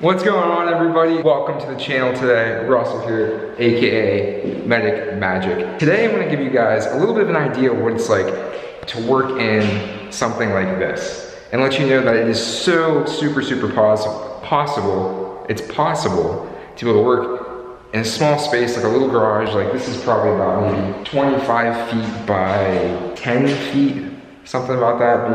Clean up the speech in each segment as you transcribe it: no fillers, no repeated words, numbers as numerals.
What's going on, everybody? Welcome to the channel today. Russell here, aka Medic Magic. Today I'm gonna give you guys a little bit of an idea of what it's like to work in something like this and let you know that it is so super possible. It's possible to be able to work in a small space like a little garage. Like this is probably about maybe 25 feet by 10 feet, something about that,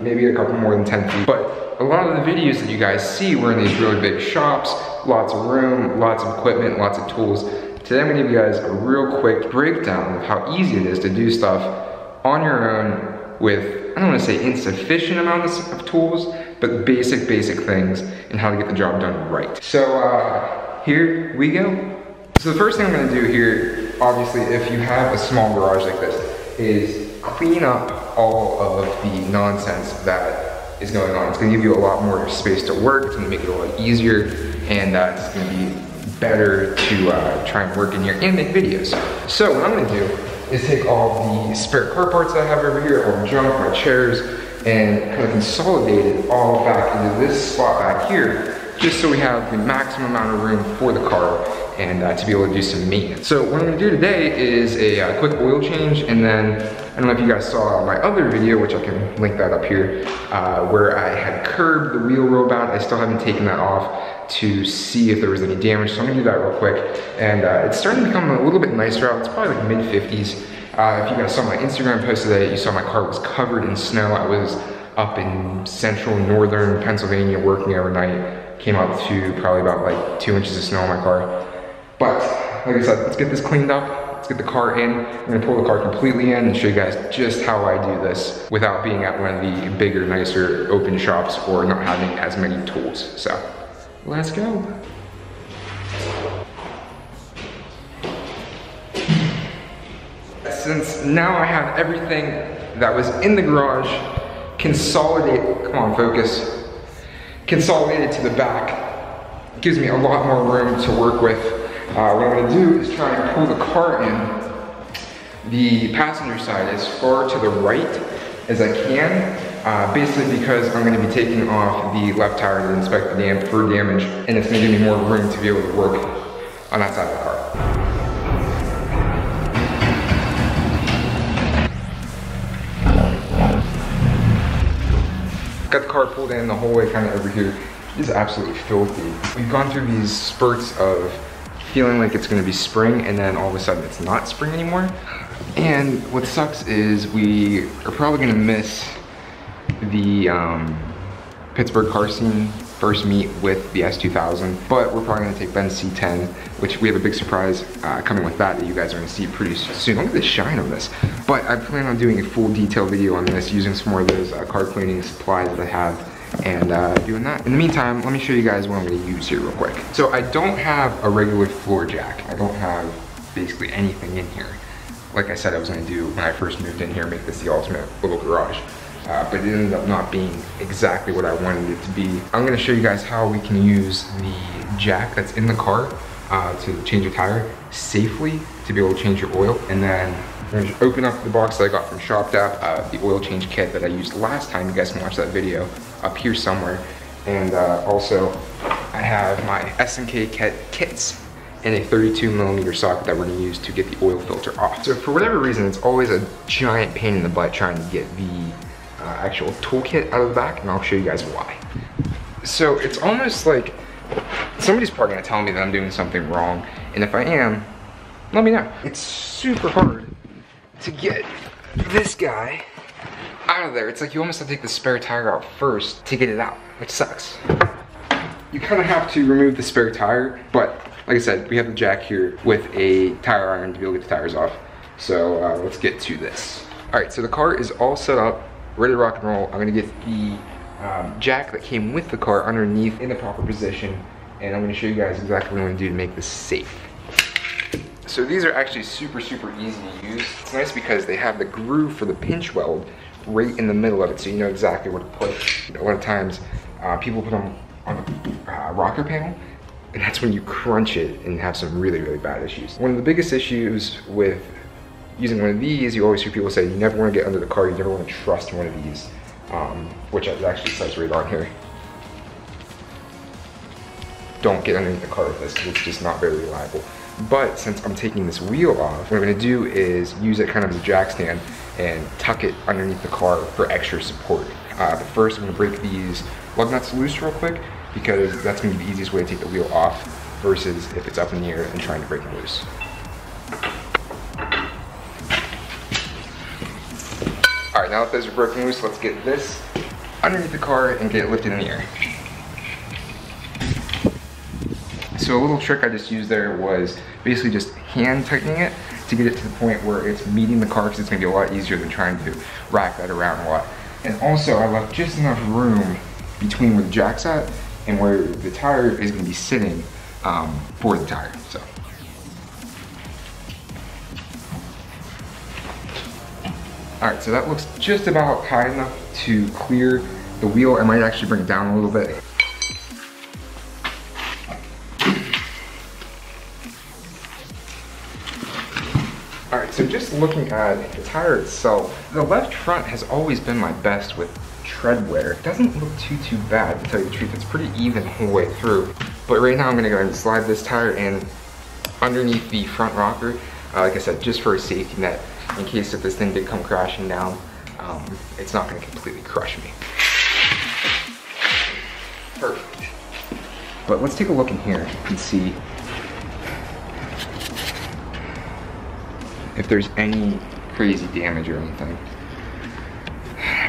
maybe a couple more than 10 feet. But a lot of the videos that you guys see were in these really big shops, lots of room, lots of equipment, lots of tools. Today I'm gonna give you guys a real quick breakdown of how easy it is to do stuff on your own with, I don't wanna say insufficient amounts of tools, but basic things and how to get the job done right. So here we go. So the first thing I'm gonna do here, obviously if you have a small garage like this, is clean up all of the nonsense that is going on. It's gonna give you a lot more space to work. It's gonna make it a lot easier, and it's gonna be better to try and work in here and make videos. So what I'm gonna do is take all the spare car parts that I have over here, all the junk, my chairs, and kind of consolidate it all back into this spot back here, just so we have the maximum amount of room for the car and to be able to do some maintenance. So what I'm gonna do today is a quick oil change, and then I don't know if you guys saw my other video, which I can link that up here, where I had curbed the wheel real bad. I still haven't taken that off to see if there was any damage, so I'm gonna do that real quick. And it's starting to become a little bit nicer out. It's probably like mid-50s. If you guys saw my Instagram post today, you saw my car was covered in snow. I was up in central northern Pennsylvania working overnight. Came up to probably about like 2 inches of snow on my car. But like I said, let's get this cleaned up. Let's get the car in. I'm gonna pull the car completely in and show you guys just how I do this without being at one of the bigger, nicer open shops or not having as many tools. So let's go. Since now I have everything that was in the garage consolidated, come on, focus, consolidated to the back, gives me a lot more room to work with. What I'm gonna do is try and pull the car in the passenger side as far to the right as I can, basically because I'm gonna be taking off the left tire to inspect the dam for damage, and it's gonna give me more room to be able to work on that side of the car. Got the car pulled in the whole way kind of over here. It's absolutely filthy. We've gone through these spurts of feeling like it's gonna be spring, and then all of a sudden it's not spring anymore. And what sucks is we are probably gonna miss the Pittsburgh car scene first meet with the S2000, but we're probably gonna take Ben's C10, which we have a big surprise coming with that you guys are gonna see pretty soon. Look at the shine on this. But I plan on doing a full detailed video on this using some more of those car cleaning supplies that I have, and doing that. In the meantime, let me show you guys what I'm gonna use here real quick. So I don't have a regular floor jack. I don't have basically anything in here. Like I said I was gonna do when I first moved in here, make this the ultimate little garage. But it ended up not being exactly what I wanted it to be. I'm gonna show you guys how we can use the jack that's in the car to change a tire safely, to be able to change your oil. And then we're gonna just open up the box that I got from ShopTap, the oil change kit that I used last time. You guys can watch that video up here somewhere. And also I have my S&K kits and a 32mm socket that we're gonna use to get the oil filter off. So for whatever reason, it's always a giant pain in the butt trying to get the actual toolkit out of the back, and I'll show you guys why. So it's almost like somebody's probably gonna tell me that I'm doing something wrong, and if I am, let me know. It's super hard to get this guy out of there. It's like you almost have to take the spare tire out first to get it out, which sucks. You kind of have to remove the spare tire, but like I said, we have the jack here with a tire iron to be able to get the tires off. So let's get to this. All right, so the car is all set up, ready to rock and roll. I'm gonna get the jack that came with the car underneath in the proper position, and I'm gonna show you guys exactly what I'm gonna do to make this safe. So these are actually super easy to use. It's nice because they have the groove for the pinch weld right in the middle of it, so you know exactly where to put it. A lot of times, people put them on the rocker panel, and that's when you crunch it and have some really bad issues. One of the biggest issues with using one of these, you always hear people say you never want to get under the car, you never want to trust one of these, which actually says right on here. don't get underneath the car with this because it's just not very reliable. But since I'm taking this wheel off, what I'm gonna do is use it kind of as a jack stand and tuck it underneath the car for extra support. But first I'm gonna break these lug nuts loose real quick because that's gonna be the easiest way to take the wheel off versus if it's up in the air and trying to break them loose. All right, now that those are broken loose, let's get this underneath the car and get it lifted in the air. So a little trick I just used there was basically just hand tightening it to get it to the point where it's meeting the car, because it's gonna be a lot easier than trying to rack that around a lot. And also I left just enough room between where the jack's at and where the tire is gonna be sitting for the tire, so. All right, so that looks just about high enough to clear the wheel. I might actually bring it down a little bit. All right, so just looking at the tire itself, the left front has always been my best with tread wear. It doesn't look too bad, to tell you the truth. It's pretty even the whole way through. But right now I'm gonna go ahead and slide this tire in underneath the front rocker, like I said, just for a safety net, in case if this thing did come crashing down, it's not gonna completely crush me. Perfect. But let's take a look in here and see if there's any crazy damage or anything.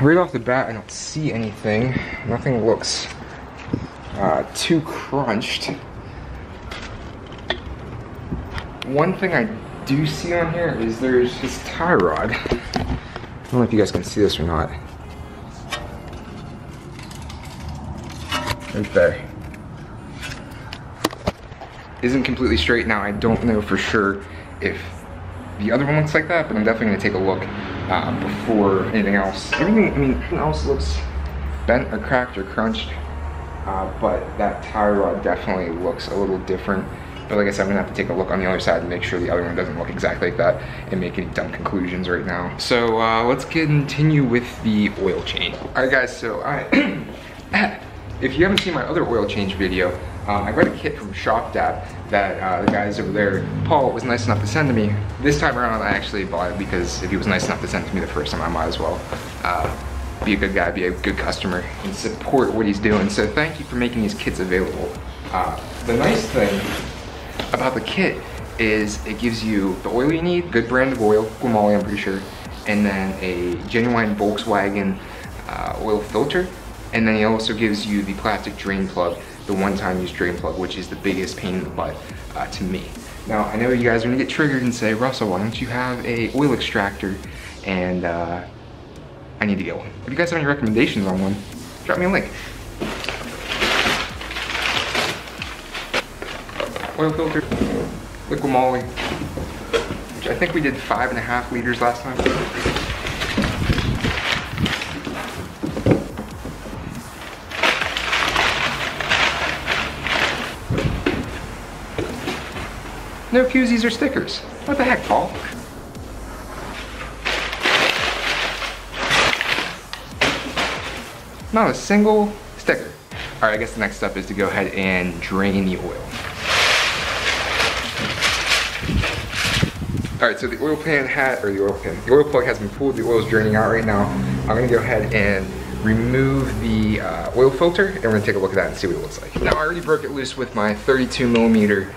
Right off the bat, I don't see anything. Nothing looks too crunched. One thing I do see on here is there's this tie rod. I don't know if you guys can see this or not. Right there. Isn't completely straight. Now I don't know for sure if the other one looks like that, but I'm definitely gonna take a look before anything else. Everything else looks bent or cracked or crunched, but that tie rod definitely looks a little different. But like I said, I'm gonna have to take a look on the other side and make sure the other one doesn't look exactly like that and make any dumb conclusions right now. So let's continue with the oil change. All right guys, so if you haven't seen my other oil change video, I got a kit from ShopDap that the guys over there, Paul, was nice enough to send to me. This time around I actually bought it because if he was nice enough to send it to me the first time, I might as well be a good guy, be a good customer, and support what he's doing. So thank you for making these kits available. The nice thing about the kit is it gives you the oil you need, good brand of oil, Guamali I'm pretty sure, and then a genuine Volkswagen oil filter, and then it also gives you the plastic drain plug, the one-time use drain plug, which is the biggest pain in the butt to me. Now I know you guys are gonna get triggered and say, Russell, why don't you have a oil extractor? And I need to get one. If you guys have any recommendations on one, drop me a link. Oil filter, liquid moly, which I think we did 5.5 liters last time. No koozies or stickers. What the heck, Paul? Not a single sticker. All right, I guess the next step is to go ahead and drain the oil. All right, so the oil pan the oil plug has been pulled, the oil's draining out right now. I'm gonna go ahead and remove the oil filter, and we're gonna take a look at that and see what it looks like. Now I already broke it loose with my 32mm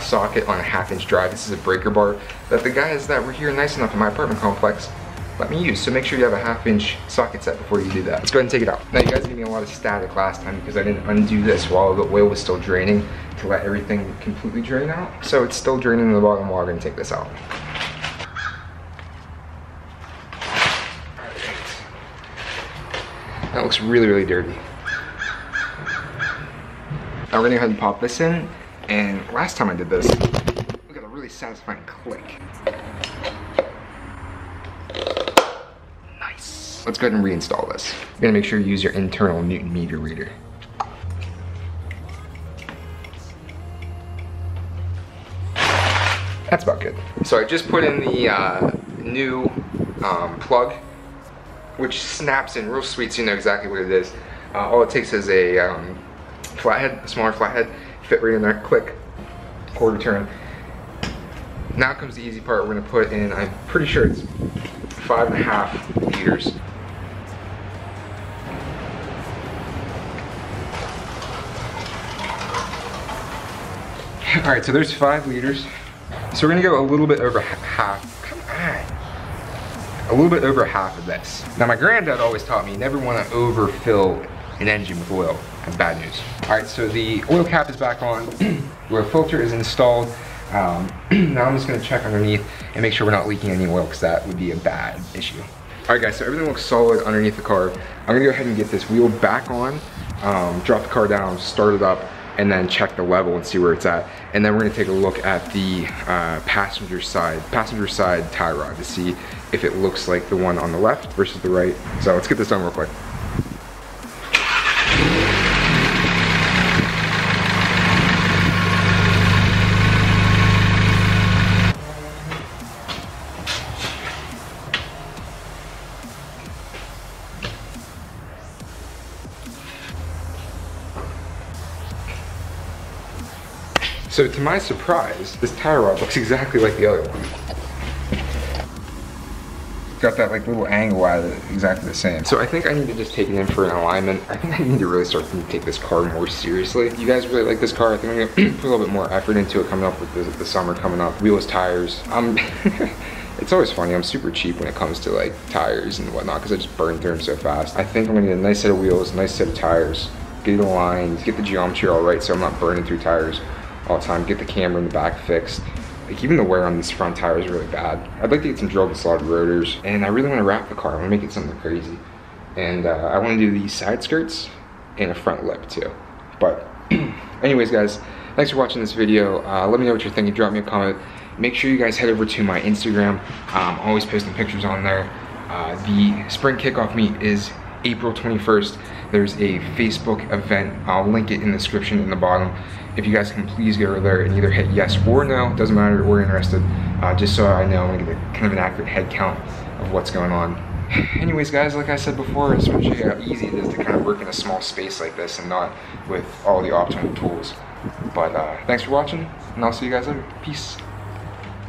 socket on a 1/2-inch drive. This is a breaker bar that the guys that were here nice enough in my apartment complex let me use. So make sure you have a 1/2-inch socket set before you do that. Let's go ahead and take it out. Now you guys gave me a lot of static last time because I didn't undo this while the oil was still draining to let everything completely drain out. So it's still draining in the bottom while we're gonna take this out. That looks really, really dirty. Now we're gonna go ahead and pop this in, and last time I did this, we got a really satisfying click. Nice. Let's go ahead and reinstall this. You're gonna make sure you use your internal Newton meter reader. That's about good. So I just put in the new plug, which snaps in real sweet, so you know exactly what it is. All it takes is a flathead, a smaller flathead, fit right in there, click, quarter turn. Now comes the easy part. We're gonna put in, I'm pretty sure it's 5.5 liters. All right, so there's 5 liters. So we're gonna go a little bit over half. Come on. A little bit over half of this. Now my granddad always taught me, you never wanna overfill an engine with oil. That's bad news. All right, so the oil cap is back on. The oil filter is installed. Now I'm just gonna check underneath and make sure we're not leaking any oil, because that would be a bad issue. All right guys, so everything looks solid underneath the car. I'm gonna go ahead and get this wheel back on, drop the car down, start it up, and then check the level and see where it's at. And then we're gonna take a look at the passenger side tie rod to see if it looks like the one on the left versus the right. So let's get this done real quick. So to my surprise, this tie rod looks exactly like the other one. Got that like little angle out of it, exactly the same. So I think I need to just take it in for an alignment. I think I need to really start to take this car more seriously. You guys really like this car. I think I'm gonna put a little bit more effort into it coming up with the summer coming up. Wheels, tires. It's always funny, I'm super cheap when it comes to like tires and whatnot, because I just burn through them so fast. I think I'm gonna get a nice set of wheels, a nice set of tires, get it aligned, get the geometry all right so I'm not burning through tires all the time, get the camera in the back fixed. Like even the wear on this front tire is really bad. I'd like to get some drilled and slotted rotors, and I really want to wrap the car. I want to make it something crazy. And I want to do these side skirts and a front lip too. But anyways guys, thanks for watching this video. Let me know what you're thinking, drop me a comment. Make sure you guys head over to my Instagram. I'm always posting pictures on there. The spring kickoff meet is April 21st. There's a Facebook event. I'll link it in the description in the bottom. If you guys can please go over there and either hit yes or no, doesn't matter, we're interested, just so I know and get kind of an accurate head count of what's going on. Anyways guys, like I said before, I just want to show you how easy it is to kind of work in a small space like this and not with all the optimal tools. But thanks for watching, and I'll see you guys later. Peace.